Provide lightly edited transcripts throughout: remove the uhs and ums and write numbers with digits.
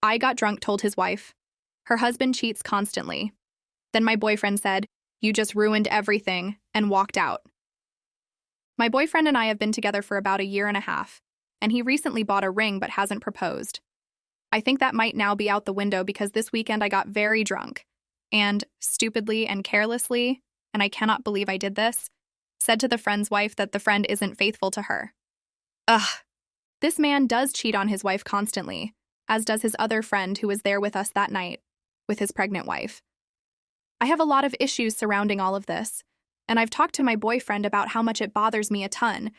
I got drunk, told his wife. Her husband cheats constantly. Then my boyfriend said, "You just ruined everything," and walked out. My boyfriend and I have been together for about a year and a half, and he recently bought a ring but hasn't proposed. I think that might now be out the window because this weekend I got very drunk and, stupidly and carelessly, and I cannot believe I did this, said to the friend's wife that the friend isn't faithful to her. Ugh. This man does cheat on his wife constantly, as does his other friend who was there with us that night, with his pregnant wife. I have a lot of issues surrounding all of this, and I've talked to my boyfriend about how much it bothers me a ton,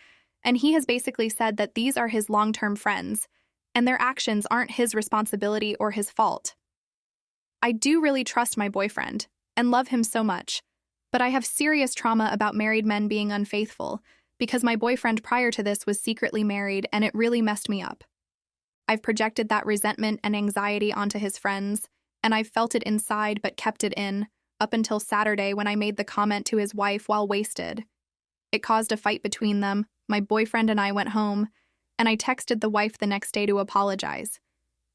and he has basically said that these are his long-term friends, and their actions aren't his responsibility or his fault. I do really trust my boyfriend, and love him so much, but I have serious trauma about married men being unfaithful, because my boyfriend prior to this was secretly married and it really messed me up. I've projected that resentment and anxiety onto his friends, and I've felt it inside but kept it in, up until Saturday when I made the comment to his wife while wasted. It caused a fight between them, my boyfriend and I went home, and I texted the wife the next day to apologize,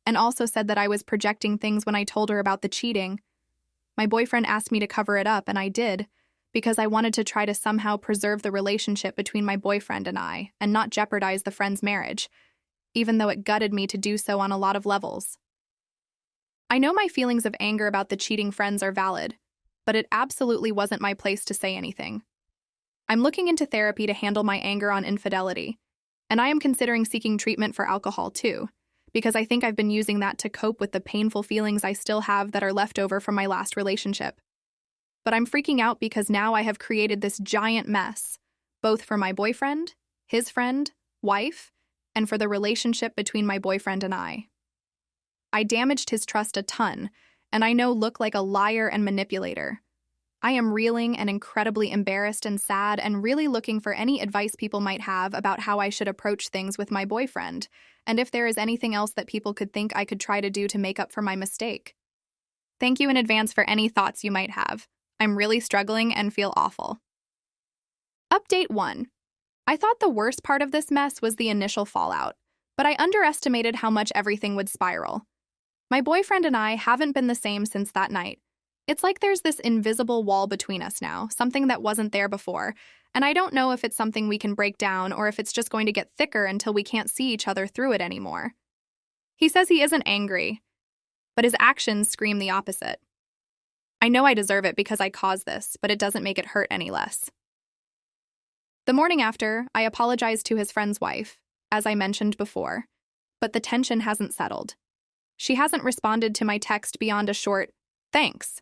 and also said that I was projecting things when I told her about the cheating. My boyfriend asked me to cover it up, and I did, because I wanted to try to somehow preserve the relationship between my boyfriend and I, and not jeopardize the friend's marriage, even though it gutted me to do so on a lot of levels. I know my feelings of anger about the cheating friends are valid, but it absolutely wasn't my place to say anything. I'm looking into therapy to handle my anger on infidelity, and I am considering seeking treatment for alcohol too, because I think I've been using that to cope with the painful feelings I still have that are left over from my last relationship. But I'm freaking out because now I have created this giant mess, both for my boyfriend, his friend, wife, and for the relationship between my boyfriend and I. I damaged his trust a ton, and I know look like a liar and manipulator. I am reeling and incredibly embarrassed and sad and really looking for any advice people might have about how I should approach things with my boyfriend, and if there is anything else that people could think I could try to do to make up for my mistake. Thank you in advance for any thoughts you might have. I'm really struggling and feel awful. Update 1. I thought the worst part of this mess was the initial fallout, but I underestimated how much everything would spiral. My boyfriend and I haven't been the same since that night. It's like there's this invisible wall between us now, something that wasn't there before, and I don't know if it's something we can break down or if it's just going to get thicker until we can't see each other through it anymore. He says he isn't angry, but his actions scream the opposite. I know I deserve it because I caused this, but it doesn't make it hurt any less. The morning after, I apologized to his friend's wife, as I mentioned before, but the tension hasn't settled. She hasn't responded to my text beyond a short, "Thanks,"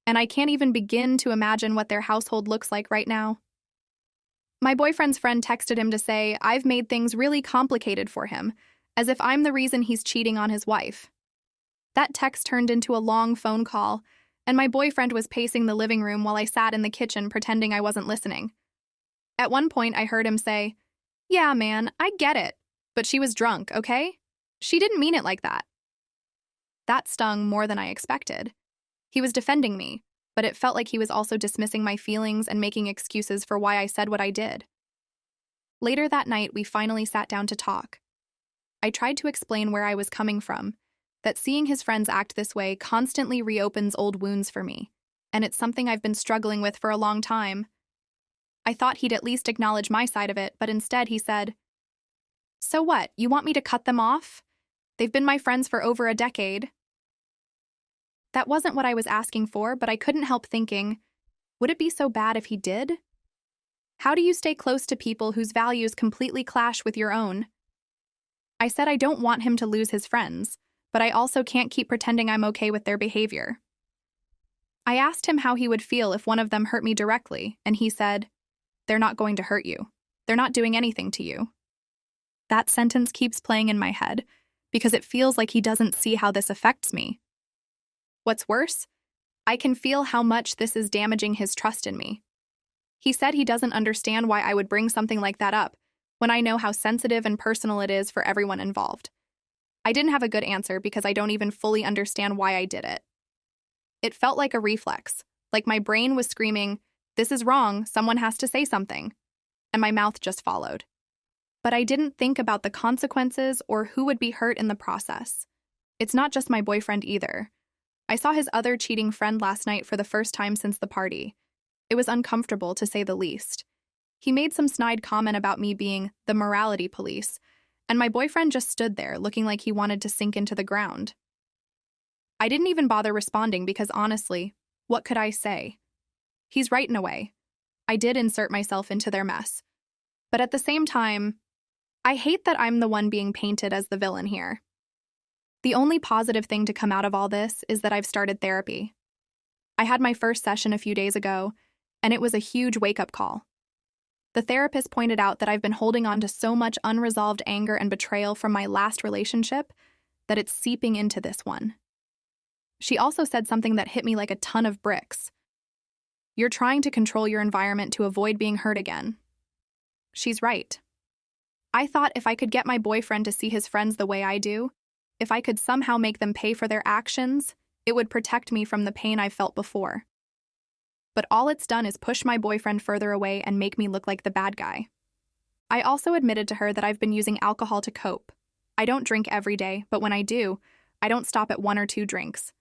and I can't even begin to imagine what their household looks like right now. My boyfriend's friend texted him to say I've made things really complicated for him, as if I'm the reason he's cheating on his wife. That text turned into a long phone call, and my boyfriend was pacing the living room while I sat in the kitchen pretending I wasn't listening. At one point, I heard him say, "Yeah, man, I get it, but she was drunk, okay? She didn't mean it like that." That stung more than I expected. He was defending me, but it felt like he was also dismissing my feelings and making excuses for why I said what I did. Later that night, we finally sat down to talk. I tried to explain where I was coming from, that seeing his friends act this way constantly reopens old wounds for me, and it's something I've been struggling with for a long time. I thought he'd at least acknowledge my side of it, but instead he said, "So what, you want me to cut them off? They've been my friends for over a decade." That wasn't what I was asking for, but I couldn't help thinking, would it be so bad if he did? How do you stay close to people whose values completely clash with your own? I said I don't want him to lose his friends, but I also can't keep pretending I'm okay with their behavior. I asked him how he would feel if one of them hurt me directly, and he said, "They're not going to hurt you. They're not doing anything to you." That sentence keeps playing in my head, because it feels like he doesn't see how this affects me. What's worse, I can feel how much this is damaging his trust in me. He said he doesn't understand why I would bring something like that up, when I know how sensitive and personal it is for everyone involved. I didn't have a good answer because I don't even fully understand why I did it. It felt like a reflex, like my brain was screaming, "This is wrong, someone has to say something," and my mouth just followed. But I didn't think about the consequences or who would be hurt in the process. It's not just my boyfriend either. I saw his other cheating friend last night for the first time since the party. It was uncomfortable, to say the least. He made some snide comment about me being the morality police, and my boyfriend just stood there looking like he wanted to sink into the ground. I didn't even bother responding because honestly, what could I say? He's right in a way. I did insert myself into their mess. But at the same time, I hate that I'm the one being painted as the villain here. The only positive thing to come out of all this is that I've started therapy. I had my first session a few days ago, and it was a huge wake-up call. The therapist pointed out that I've been holding on to so much unresolved anger and betrayal from my last relationship that it's seeping into this one. She also said something that hit me like a ton of bricks. You're trying to control your environment to avoid being hurt again. She's right. I thought if I could get my boyfriend to see his friends the way I do, if I could somehow make them pay for their actions, it would protect me from the pain I felt before. But all it's done is push my boyfriend further away and make me look like the bad guy. I also admitted to her that I've been using alcohol to cope. I don't drink every day, but when I do, I don't stop at 1 or 2 drinks.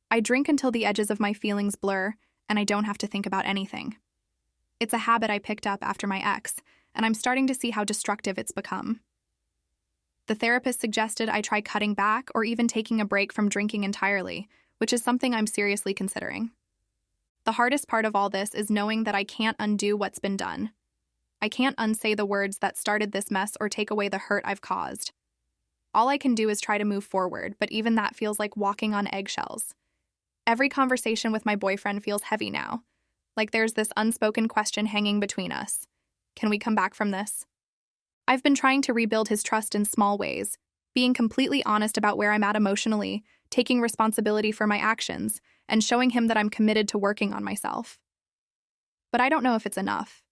I drink until the edges of my feelings blur, and I don't have to think about anything. It's a habit I picked up after my ex, and I'm starting to see how destructive it's become. The therapist suggested I try cutting back or even taking a break from drinking entirely, which is something I'm seriously considering. The hardest part of all this is knowing that I can't undo what's been done. I can't unsay the words that started this mess or take away the hurt I've caused. All I can do is try to move forward, but even that feels like walking on eggshells. Every conversation with my boyfriend feels heavy now, like there's this unspoken question hanging between us. Can we come back from this? I've been trying to rebuild his trust in small ways, being completely honest about where I'm at emotionally, taking responsibility for my actions, and showing him that I'm committed to working on myself. But I don't know if it's enough.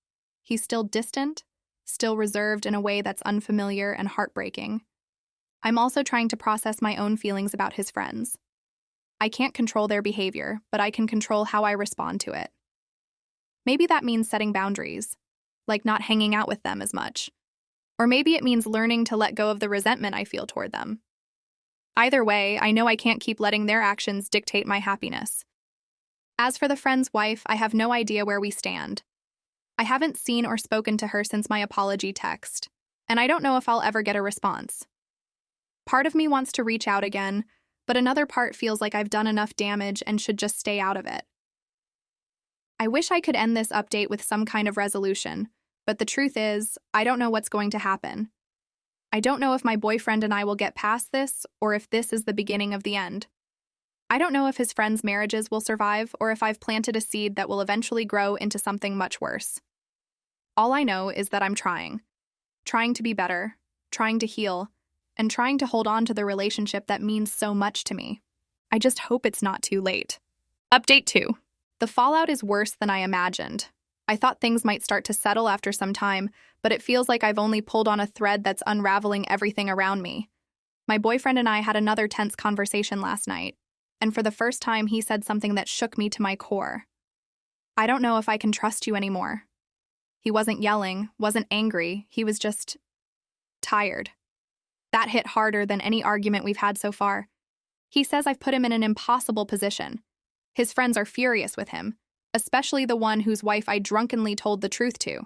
He's still distant, still reserved in a way that's unfamiliar and heartbreaking. I'm also trying to process my own feelings about his friends. I can't control their behavior, but I can control how I respond to it. Maybe that means setting boundaries, like not hanging out with them as much. Or maybe it means learning to let go of the resentment I feel toward them. Either way, I know I can't keep letting their actions dictate my happiness. As for the friend's wife, I have no idea where we stand. I haven't seen or spoken to her since my apology text, and I don't know if I'll ever get a response. Part of me wants to reach out again, but another part feels like I've done enough damage and should just stay out of it. I wish I could end this update with some kind of resolution, but the truth is, I don't know what's going to happen. I don't know if my boyfriend and I will get past this or if this is the beginning of the end. I don't know if his friends' marriages will survive or if I've planted a seed that will eventually grow into something much worse. All I know is that I'm trying to be better, trying to heal, and trying to hold on to the relationship that means so much to me. I just hope it's not too late. Update 2. The fallout is worse than I imagined. I thought things might start to settle after some time, but it feels like I've only pulled on a thread that's unraveling everything around me. My boyfriend and I had another tense conversation last night, and for the first time he said something that shook me to my core. I don't know if I can trust you anymore. He wasn't yelling, wasn't angry, he was just tired. That hit harder than any argument we've had so far. He says I've put him in an impossible position. His friends are furious with him, especially the one whose wife I drunkenly told the truth to.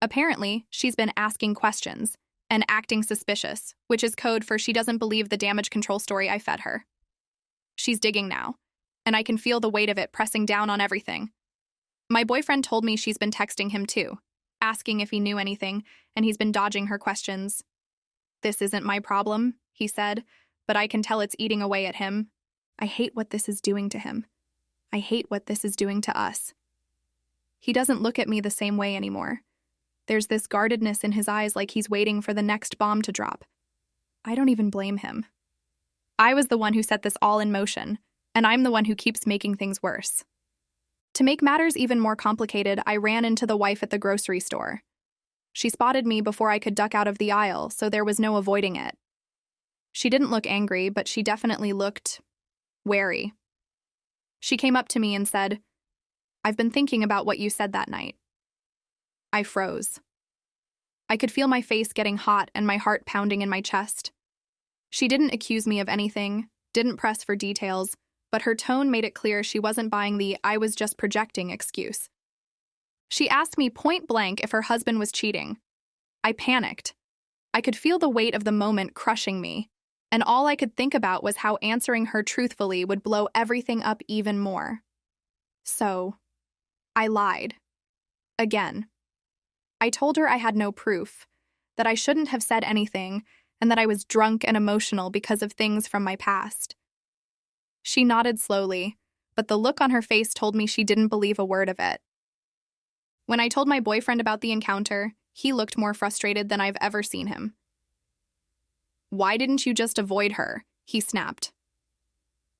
Apparently, she's been asking questions and acting suspicious, which is code for she doesn't believe the damage control story I fed her. She's digging now, and I can feel the weight of it pressing down on everything. My boyfriend told me she's been texting him too, asking if he knew anything, and he's been dodging her questions. This isn't my problem, he said, but I can tell it's eating away at him. I hate what this is doing to him. I hate what this is doing to us. He doesn't look at me the same way anymore. There's this guardedness in his eyes like he's waiting for the next bomb to drop. I don't even blame him. I was the one who set this all in motion, and I'm the one who keeps making things worse. To make matters even more complicated, I ran into the wife at the grocery store. She spotted me before I could duck out of the aisle, so there was no avoiding it. She didn't look angry, but she definitely looked wary. She came up to me and said, "I've been thinking about what you said that night." I froze. I could feel my face getting hot and my heart pounding in my chest. She didn't accuse me of anything, didn't press for details, but her tone made it clear she wasn't buying the "I was just projecting" excuse. She asked me point blank if her husband was cheating. I panicked. I could feel the weight of the moment crushing me, and all I could think about was how answering her truthfully would blow everything up even more. So, I lied. Again. I told her I had no proof, that I shouldn't have said anything, and that I was drunk and emotional because of things from my past. She nodded slowly, but the look on her face told me she didn't believe a word of it. When I told my boyfriend about the encounter, he looked more frustrated than I've ever seen him. "Why didn't you just avoid her?" he snapped.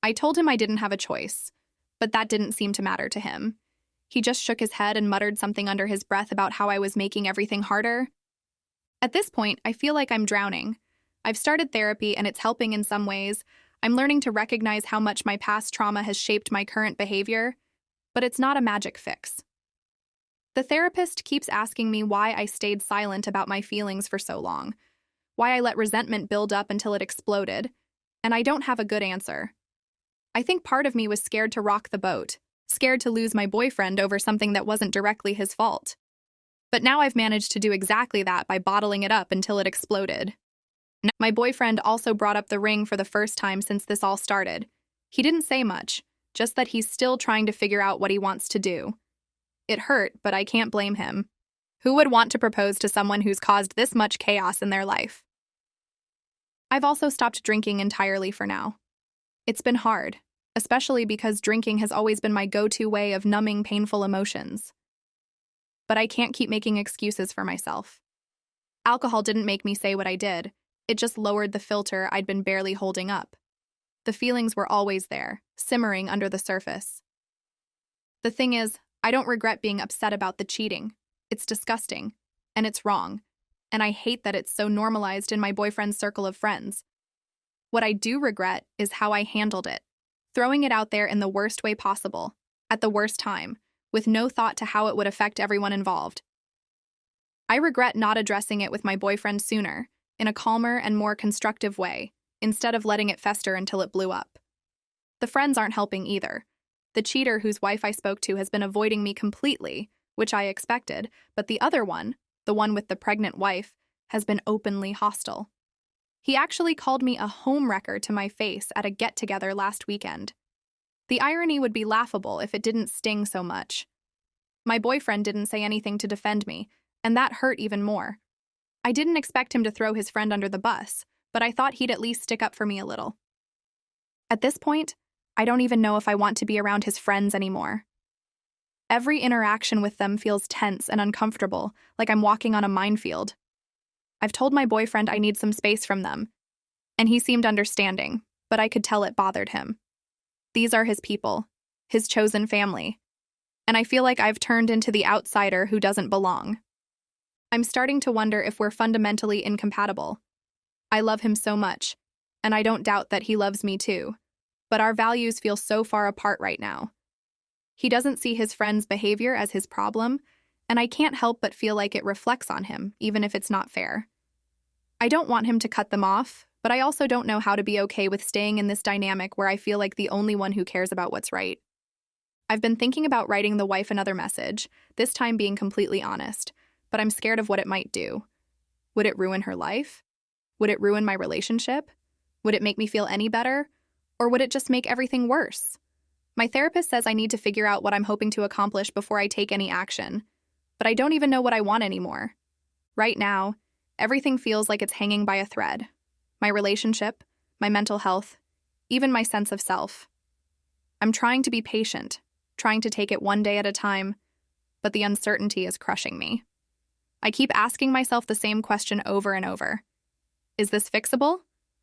I told him I didn't have a choice, but that didn't seem to matter to him. He just shook his head and muttered something under his breath about how I was making everything harder. At this point, I feel like I'm drowning. I've started therapy and it's helping in some ways. I'm learning to recognize how much my past trauma has shaped my current behavior, but it's not a magic fix. The therapist keeps asking me why I stayed silent about my feelings for so long, why I let resentment build up until it exploded, and I don't have a good answer. I think part of me was scared to rock the boat, scared to lose my boyfriend over something that wasn't directly his fault. But now I've managed to do exactly that by bottling it up until it exploded. My boyfriend also brought up the ring for the first time since this all started. He didn't say much, just that he's still trying to figure out what he wants to do. It hurt, but I can't blame him. Who would want to propose to someone who's caused this much chaos in their life? I've also stopped drinking entirely for now. It's been hard, especially because drinking has always been my go-to way of numbing painful emotions. But I can't keep making excuses for myself. Alcohol didn't make me say what I did. It just lowered the filter I'd been barely holding up. The feelings were always there, simmering under the surface. The thing is, I don't regret being upset about the cheating. It's disgusting, and it's wrong, and I hate that it's so normalized in my boyfriend's circle of friends. What I do regret is how I handled it, throwing it out there in the worst way possible, at the worst time, with no thought to how it would affect everyone involved. I regret not addressing it with my boyfriend sooner, in a calmer and more constructive way, instead of letting it fester until it blew up. The friends aren't helping either. The cheater whose wife I spoke to has been avoiding me completely, which I expected, but the other one, the one with the pregnant wife, has been openly hostile. He actually called me a homewrecker to my face at a get-together last weekend. The irony would be laughable if it didn't sting so much. My boyfriend didn't say anything to defend me, and that hurt even more. I didn't expect him to throw his friend under the bus, but I thought he'd at least stick up for me a little. At this point, I don't even know if I want to be around his friends anymore. Every interaction with them feels tense and uncomfortable, like I'm walking on a minefield. I've told my boyfriend I need some space from them, and he seemed understanding, but I could tell it bothered him. These are his people, his chosen family, and I feel like I've turned into the outsider who doesn't belong. I'm starting to wonder if we're fundamentally incompatible. I love him so much, and I don't doubt that he loves me too, but our values feel so far apart right now. He doesn't see his friend's behavior as his problem, and I can't help but feel like it reflects on him, even if it's not fair. I don't want him to cut them off, but I also don't know how to be okay with staying in this dynamic where I feel like the only one who cares about what's right. I've been thinking about writing the wife another message, this time being completely honest, but I'm scared of what it might do. Would it ruin her life? Would it ruin my relationship? Would it make me feel any better? Or would it just make everything worse? My therapist says I need to figure out what I'm hoping to accomplish before I take any action, but I don't even know what I want anymore. Right now, everything feels like it's hanging by a thread. My relationship, my mental health, even my sense of self. I'm trying to be patient, trying to take it one day at a time, but the uncertainty is crushing me. I keep asking myself the same question over and over. Is this fixable,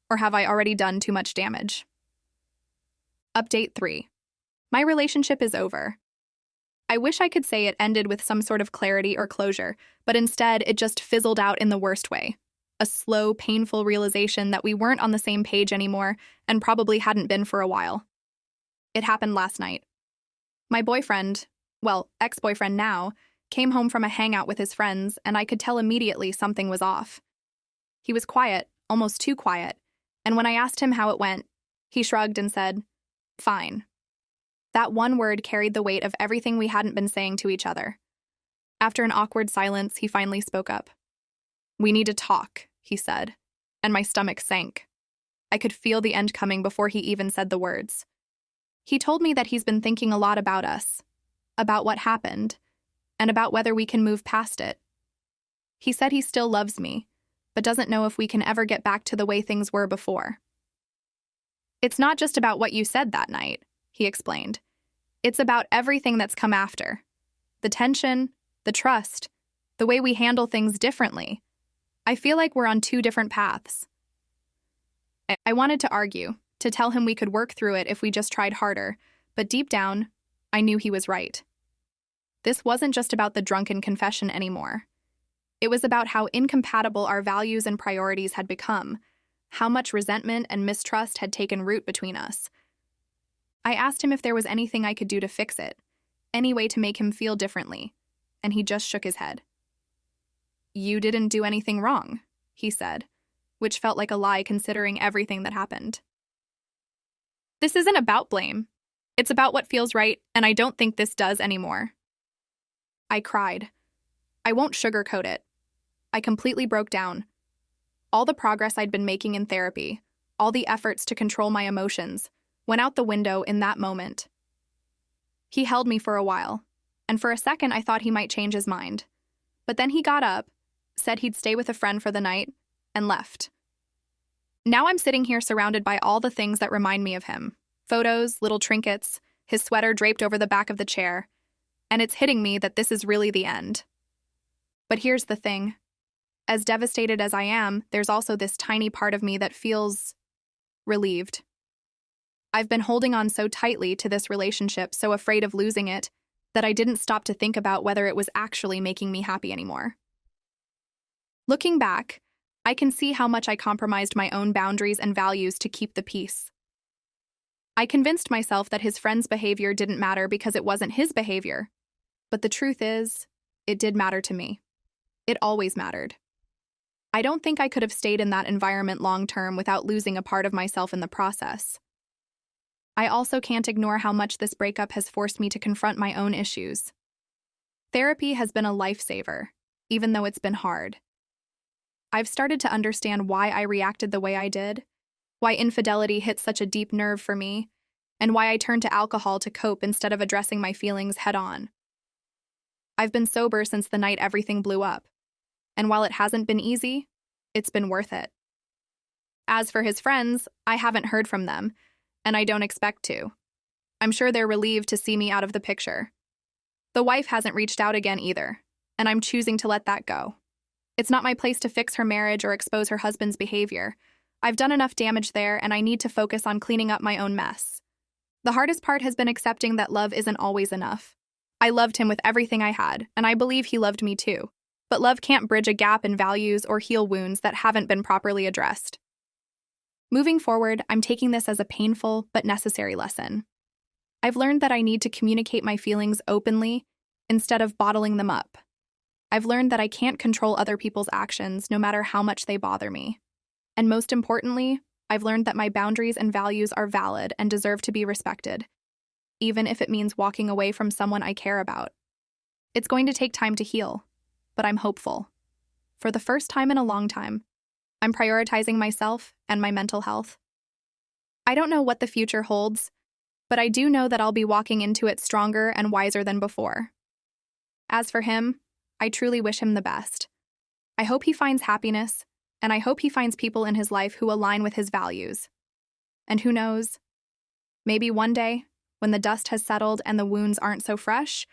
or have I already done too much damage? Update 3. My relationship is over. I wish I could say it ended with some sort of clarity or closure, but instead it just fizzled out in the worst way. A slow, painful realization that we weren't on the same page anymore and probably hadn't been for a while. It happened last night. My boyfriend, well, ex-boyfriend now, came home from a hangout with his friends, and I could tell immediately something was off. He was quiet, almost too quiet, And when I asked him how it went, he shrugged and said, "Fine." That one word carried the weight of everything we hadn't been saying to each other. After an awkward silence, he finally spoke up. "We need to talk," he said, and my stomach sank. I could feel the end coming before he even said the words. He told me that he's been thinking a lot about us, about what happened, and about whether we can move past it. He said he still loves me, but doesn't know if we can ever get back to the way things were before. "It's not just about what you said that night," he explained. "It's about everything that's come after. The tension, the trust, the way we handle things differently. I feel like we're on two different paths." I wanted to argue, to tell him we could work through it if we just tried harder, but deep down, I knew he was right. This wasn't just about the drunken confession anymore. It was about how incompatible our values and priorities had become, how much resentment and mistrust had taken root between us. I asked him if there was anything I could do to fix it, any way to make him feel differently, and he just shook his head. "You didn't do anything wrong," he said, which felt like a lie considering everything that happened. "This isn't about blame. It's about what feels right, and I don't think this does anymore." I cried. I won't sugarcoat it. I completely broke down. All the progress I'd been making in therapy, all the efforts to control my emotions, went out the window in that moment. He held me for a while, and for a second I thought he might change his mind. But then he got up, said he'd stay with a friend for the night, and left. Now I'm sitting here surrounded by all the things that remind me of him. Photos, little trinkets, his sweater draped over the back of the chair, and it's hitting me that this is really the end. But here's the thing. As devastated as I am, there's also this tiny part of me that feels relieved. I've been holding on so tightly to this relationship, so afraid of losing it, that I didn't stop to think about whether it was actually making me happy anymore. Looking back, I can see how much I compromised my own boundaries and values to keep the peace. I convinced myself that his friend's behavior didn't matter because it wasn't his behavior. But the truth is, it did matter to me. It always mattered. I don't think I could have stayed in that environment long-term without losing a part of myself in the process. I also can't ignore how much this breakup has forced me to confront my own issues. Therapy has been a lifesaver, even though it's been hard. I've started to understand why I reacted the way I did, why infidelity hit such a deep nerve for me, and why I turned to alcohol to cope instead of addressing my feelings head-on. I've been sober since the night everything blew up, and while it hasn't been easy, it's been worth it. As for his friends, I haven't heard from them, and I don't expect to. I'm sure they're relieved to see me out of the picture. The wife hasn't reached out again either, and I'm choosing to let that go. It's not my place to fix her marriage or expose her husband's behavior. I've done enough damage there, and I need to focus on cleaning up my own mess. The hardest part has been accepting that love isn't always enough. I loved him with everything I had, and I believe he loved me too. But love can't bridge a gap in values or heal wounds that haven't been properly addressed. Moving forward, I'm taking this as a painful but necessary lesson. I've learned that I need to communicate my feelings openly instead of bottling them up. I've learned that I can't control other people's actions no matter how much they bother me. And most importantly, I've learned that my boundaries and values are valid and deserve to be respected, even if it means walking away from someone I care about. It's going to take time to heal, but I'm hopeful. For the first time in a long time, I'm prioritizing myself and my mental health. I don't know what the future holds, but I do know that I'll be walking into it stronger and wiser than before. As for him, I truly wish him the best. I hope he finds happiness, and I hope he finds people in his life who align with his values. And who knows, maybe one day, when the dust has settled and the wounds aren't so fresh,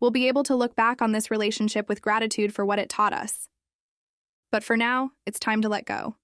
we'll be able to look back on this relationship with gratitude for what it taught us. But for now, it's time to let go.